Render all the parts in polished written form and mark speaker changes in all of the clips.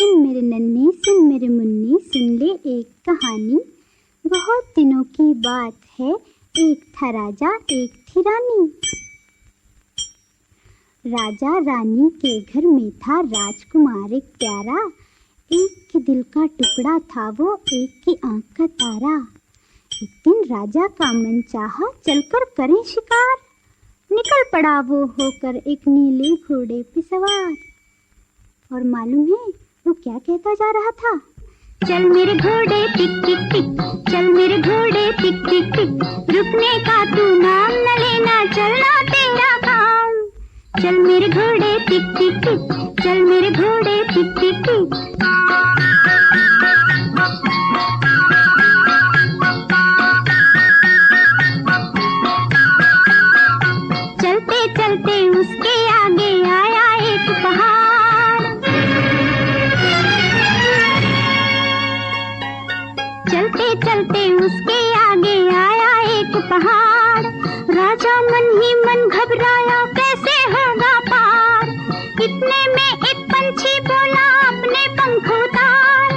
Speaker 1: सुन मेरे नन्हे, सुन मेरे मुन्नी, सुन ले एक कहानी। बहुत दिनों की बात है, एक था राजा एक थी रानी। राजा रानी के घर में था राजकुमार एक प्यारा। एक के दिल का टुकड़ा था वो, एक की आंख का तारा। एक दिन राजा का मन चाहा चलकर करें शिकार। निकल पड़ा वो होकर एक नीले घोड़े पे सवार। और मालूम है वो क्या कहता जा रहा था? चल मेरे घोड़े टिक टिक टिक, चल मेरे घोड़े टिक टिक टिक, रुकने का तू नाम न लेना, चलना तेरा काम। चल मेरे घोड़े टिक टिक टिक, चल मेरे घोड़े टिक टिक टिक। चलते चलते उसके आगे आया एक पहाड़। चलते चलते उसके आगे आया एक पहाड़। राजा मन ही मन घबराया, कैसे होगा पार। इतने में एक पंछी बोला, अपने पंख उतार।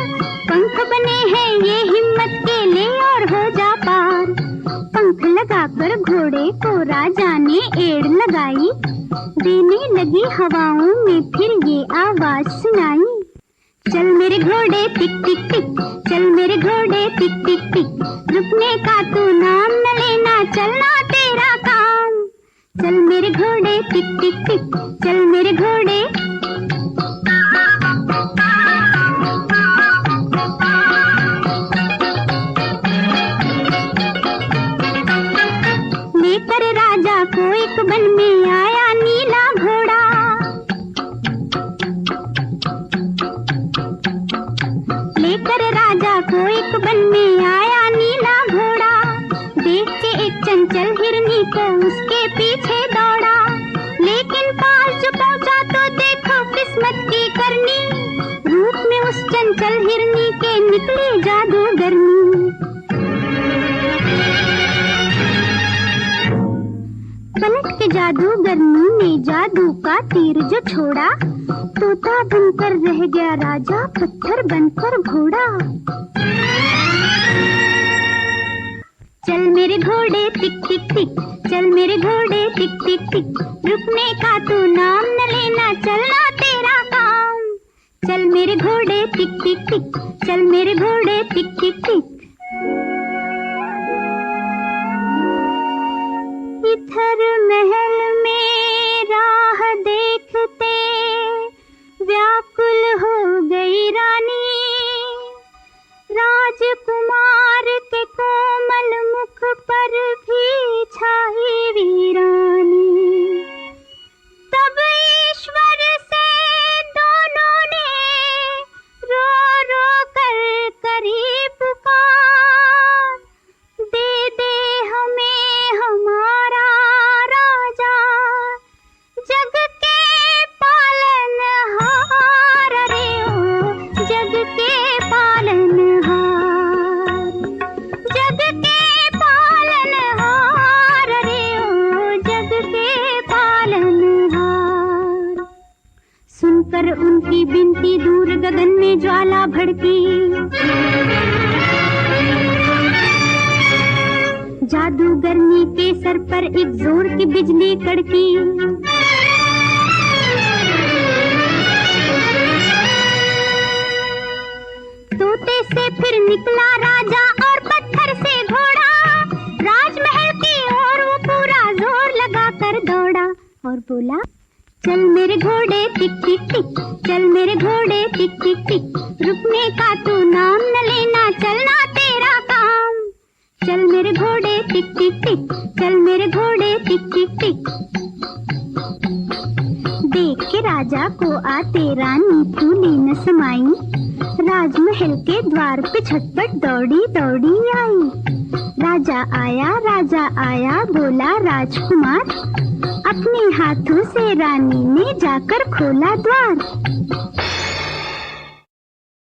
Speaker 1: पंख बने हैं ये हिम्मत के, ले और हो जा पार। पंख लगाकर घोड़े को राजा ने एड़ लगाई। देने लगी हवाओं में फिर ये आवाज सुनाई। चल मेरे घोड़े टिक टिक टिक, चल मेरे घोड़े टिक टिक टिक, रुकने का तू नाम न लेना, चलना तेरा काम। चल मेरे घोड़े टिक टिक टिक, चल मेरे घोड़े। लेकर राजा को एक वन में आया नीला घोड़ा। लेकर राजा को एक वन में आया नीला घोड़ा। देख के एक चंचल हिरनी को उसके पीछे दौड़ा। लेकिन पास जो पहुंचा तो देखो किस्मत की करनी। रूप में उस चंचल हिरनी के निकली जादूगरनी। पलट के जादूगरनी ने जादू का तीर जो छोड़ा। तोता बनकर रह गया राजा, पत्थर बनकर घोड़ा। चल मेरे घोड़े टिक टिक टिक, चल मेरे घोड़े टिक टिक टिक, रुकने का तू नाम न लेना, चलना तेरा काम। चल मेरे घोड़े टिक टिक टिक, चल मेरे घोड़े टिक टिक टिक। इधर महल में राह देखते व्याकुल हो गई रानी। राजकुमार के कोमल मुख पर भी छाई वीरानी। तब ईश्वर से दोनों ने रो रो कर करी पुकार। दे दे हमें हमारा राजा, जग के पालनहार। रे ओ जग के पालनहार, जग के पालनहार। रे ओ जग के पालनहार। सुनकर उनकी बिनती दूर गगन में ज्वाला भड़की। जादूगरनी के सर पर एक जोर की बिजली कड़की। तोते से फिर निकला राजा और पत्थर से घोड़ा। राजमहल की ओर वो पूरा जोर लगाकर दौड़ा और बोला, चल मेरे घोड़े टिक टिक टिक, चल मेरे घोड़े टिक टिक टिक, रुकने का तू नाम न लेना, चलना तेरा काम। चल मेरे घोड़े टिक टिक टिक, चल मेरे घोड़े टिक टिक टिक। देख के राजा को आते रानी फूली न समाई। राजमहल के द्वार पे झटपट दौड़ी दौड़ी आई। राजा आया बोला, राजकुमार। अपने हाथों से रानी ने जाकर खोला द्वार।